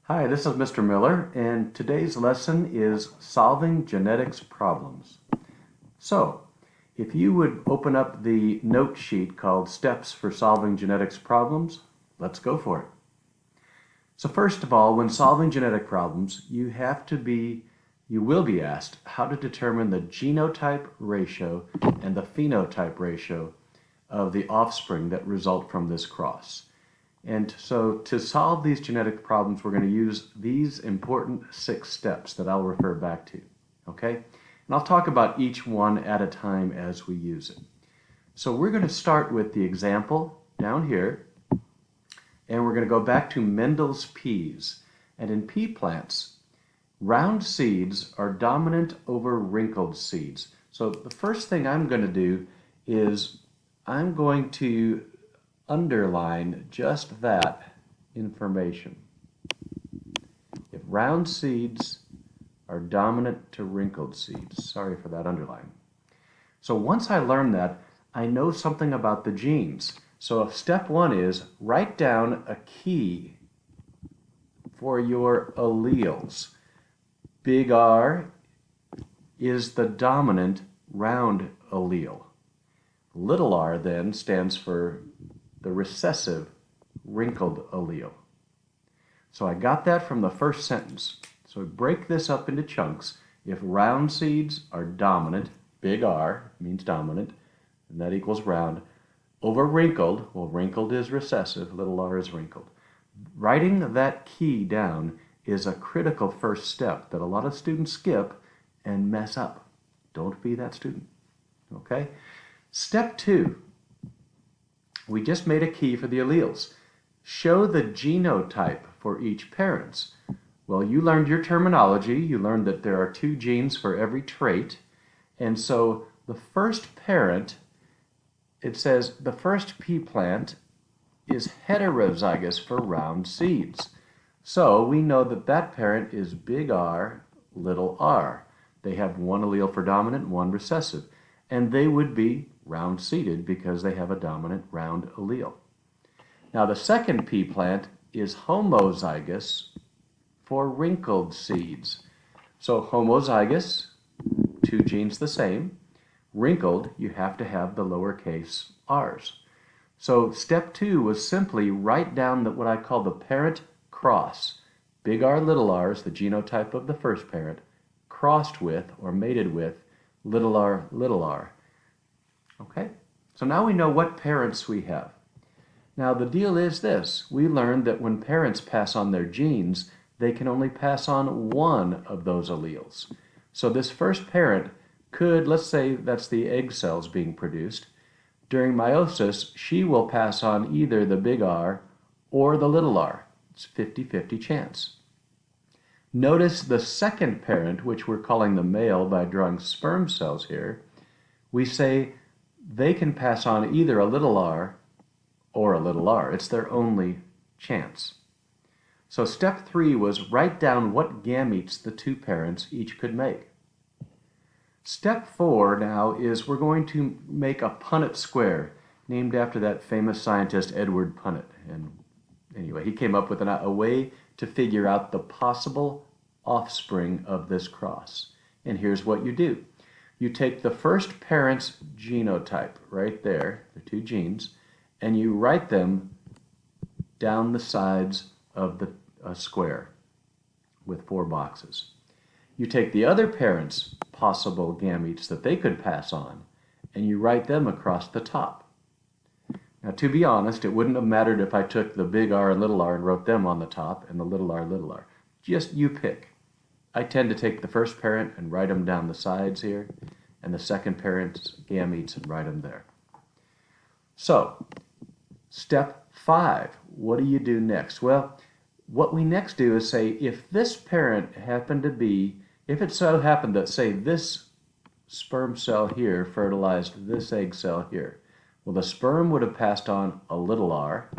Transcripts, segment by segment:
Hi, this is Mr. Miller, and today's lesson is solving genetics problems. So, if you would open up the note sheet called Steps for Solving Genetics Problems, let's go for it. So first of all, when solving genetic problems, you will be asked how to determine the genotype ratio and the phenotype ratio of the offspring that result from this cross. And so to solve these genetic problems, we're going to use these important 6 steps that I'll refer back to, okay? And I'll talk about each one at a time as we use it. So we're going to start with the example down here, and we're going to go back to Mendel's peas. And in pea plants, round seeds are dominant over wrinkled seeds. So the first thing I'm going to do is I'm going to underline just that information. If round seeds are dominant to wrinkled seeds. Sorry for that underline. So once I learn that, I know something about the genes. So step 1 is write down a key for your alleles. Big R is the dominant round allele. Little r then stands for the recessive wrinkled allele. So I got that from the first sentence. So break this up into chunks. If round seeds are dominant, big R means dominant, and that equals round, over wrinkled, well, wrinkled is recessive, little r is wrinkled. Writing that key down is a critical first step that a lot of students skip and mess up. Don't be that student, okay? Step 2. We just made a key for the alleles. Show the genotype for each parent. Well, you learned your terminology. You learned that there are 2 genes for every trait. And so the first parent, it says the first pea plant is heterozygous for round seeds. So we know that that parent is big R, little r. They have 1 allele for dominant, 1 recessive. And they would be round-seeded because they have a dominant round allele. Now the second pea plant is homozygous for wrinkled seeds. So homozygous, 2 genes the same. Wrinkled, you have to have the lowercase r's. So step 2 was simply write down what I call the parent cross. Big R, little r is the genotype of the first parent, crossed with or mated with little r, little r. Okay, so now we know what parents we have. Now the deal is this. We learned that when parents pass on their genes, they can only pass on 1 of those alleles. So this first parent could, let's say that's the egg cells being produced. During meiosis, she will pass on either the big R or the little r. It's 50-50 chance. Notice the second parent, which we're calling the male by drawing sperm cells here, we say they can pass on either a little r or a little r. It's their only chance. So step 3 was write down what gametes the 2 parents each could make. Step 4 now is we're going to make a Punnett square, named after that famous scientist Edward Punnett. And anyway, he came up with a way to figure out the possible offspring of this cross. And here's what you do. You take the first parent's genotype right there, the 2 genes, and you write them down the sides of the square with 4 boxes. You take the other parent's possible gametes that they could pass on, and you write them across the top. Now, to be honest, it wouldn't have mattered if I took the big R and little r and wrote them on the top and the little r, little r. Just you pick. I tend to take the first parent and write them down the sides here, and the second parent's gametes and write them there. So, step 5, what do you do next? Well, what we next do is say, if this parent happened to be, if it so happened that, say, this sperm cell here fertilized this egg cell here, well, the sperm would have passed on a little r,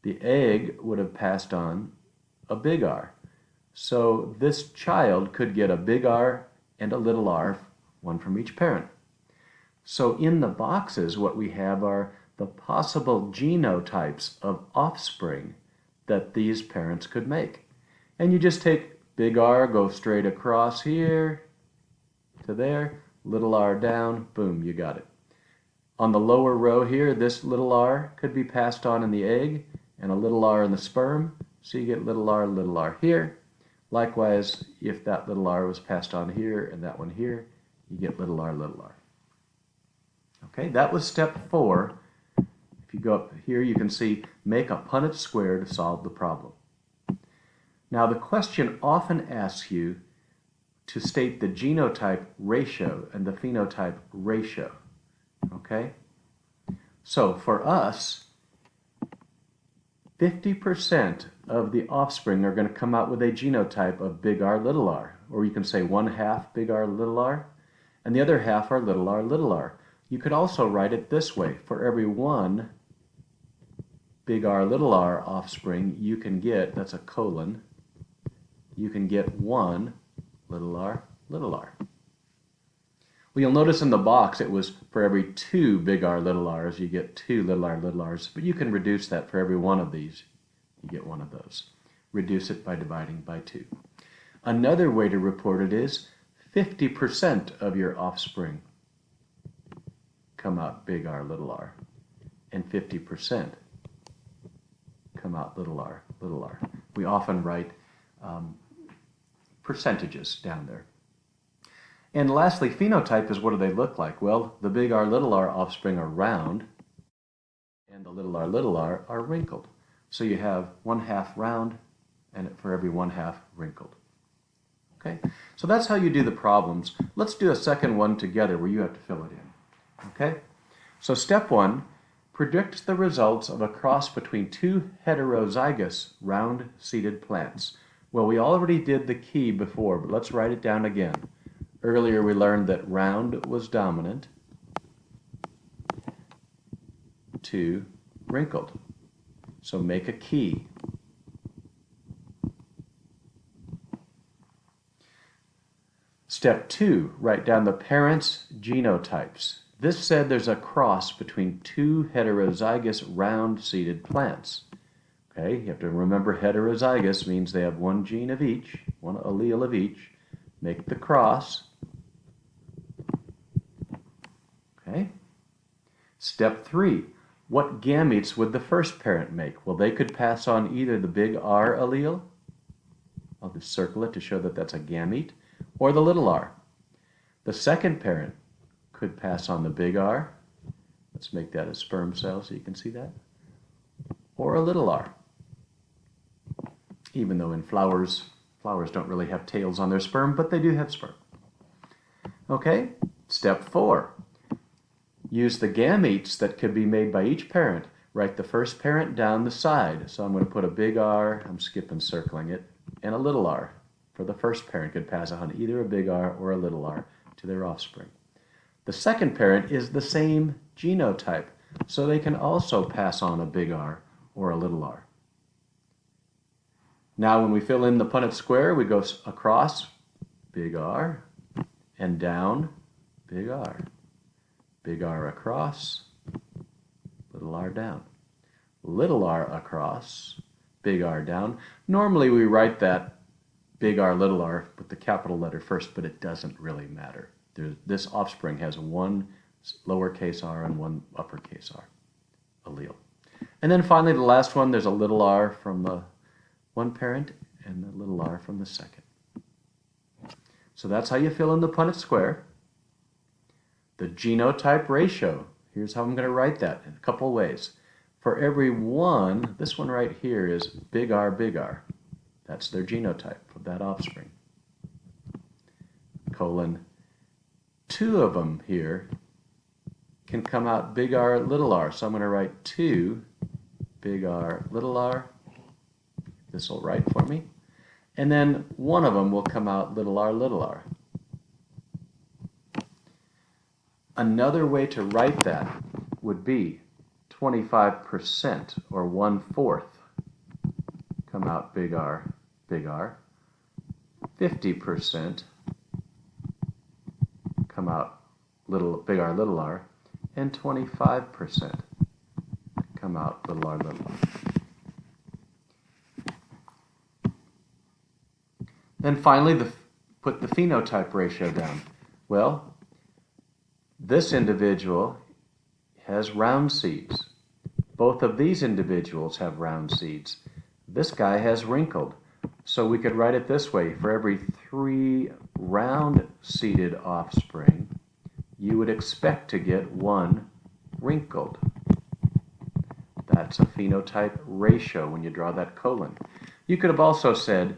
the egg would have passed on a big R. So this child could get a big R and a little r, 1 from each parent. So in the boxes, what we have are the possible genotypes of offspring that these parents could make. And you just take big R, go straight across here to there, little r down, boom, you got it. On the lower row here, this little r could be passed on in the egg and a little r in the sperm, so you get little r here. Likewise, if that little r was passed on here and that one here, you get little r. Okay, that was step 4. If you go up here, you can see make a Punnett square to solve the problem. Now, the question often asks you to state the genotype ratio and the phenotype ratio. Okay? So, for us, 50% of the offspring are going to come out with a genotype of big R, little r. Or you can say 1/2 big R, little r, and the other half are little r. You could also write it this way. For every 1 big R, little r offspring, you can get, that's a colon, you can get 1 little r. Well, you'll notice in the box it was for every 2 big R, little r's, you get 2 little r's, but you can reduce that for every one of these. You get one of those. Reduce it by dividing by 2. Another way to report it is 50% of your offspring come out big R, little r, and 50% come out little r. We often write percentages down there. And lastly, phenotype is what do they look like? Well, the big R, little r offspring are round, and the little r are wrinkled. So you have 1/2 round, and for every 1/2 wrinkled. Okay, so that's how you do the problems. Let's do a second one together where you have to fill it in. Okay, so step 1, predict the results of a cross between 2 heterozygous round-seeded plants. Well, we already did the key before, but let's write it down again. Earlier we learned that round was dominant, 2 wrinkled. So make a key. Step 2, write down the parents' genotypes. This said there's a cross between 2 heterozygous round-seeded plants. Okay, you have to remember heterozygous means they have 1 gene of each, 1 allele of each. Make the cross. Okay. Step 3, what gametes would the first parent make? Well, they could pass on either the big R allele, I'll just circle it to show that that's a gamete, or the little r. The second parent could pass on the big R. Let's make that a sperm cell so you can see that. Or a little r. Even though in flowers don't really have tails on their sperm, but they do have sperm. Okay, step 4. Use the gametes that could be made by each parent. Write the first parent down the side. So I'm going to put a big R, I'm skipping circling it, and a little r. For the first parent could pass on either a big R or a little r to their offspring. The second parent is the same genotype, so they can also pass on a big R or a little r. Now when we fill in the Punnett square, we go across, big R, and down, big R. Big R across, little r down. Little r across, big R down. Normally we write that big R, little r with the capital letter first, but it doesn't really matter. This offspring has 1 lowercase r and 1 uppercase r allele. And then finally the last one, there's a little r from the one parent and a little r from the second. So that's how you fill in the Punnett square. The genotype ratio, here's how I'm going to write that in a couple ways. For every 1, this one right here is big R, big R. That's their genotype of that offspring. Colon, 2 of them here can come out big R, little r. So I'm going to write 2 big R, little r. This will write for me. And then 1 of them will come out little r, little r. Another way to write that would be 25% or 1/4 come out big R, big R. 50% come out big R, little r. And 25% come out little r, little r. And finally, put the phenotype ratio down. Well, this individual has round seeds. Both of these individuals have round seeds. This guy has wrinkled. So we could write it this way. For every 3 round-seeded offspring, you would expect to get 1 wrinkled. That's a phenotype ratio when you draw that colon. You could have also said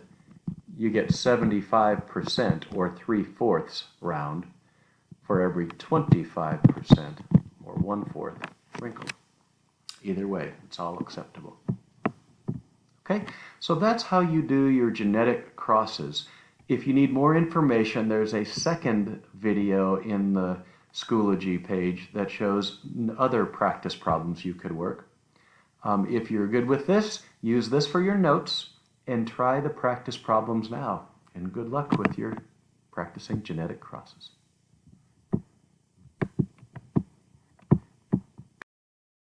you get 75% or 3/4 round for every 25% or 1/4 wrinkled. Either way, it's all acceptable. Okay, so that's how you do your genetic crosses. If you need more information, there's a second video in the Schoology page that shows other practice problems you could work. If you're good with this, use this for your notes and try the practice problems now. And good luck with your practicing genetic crosses.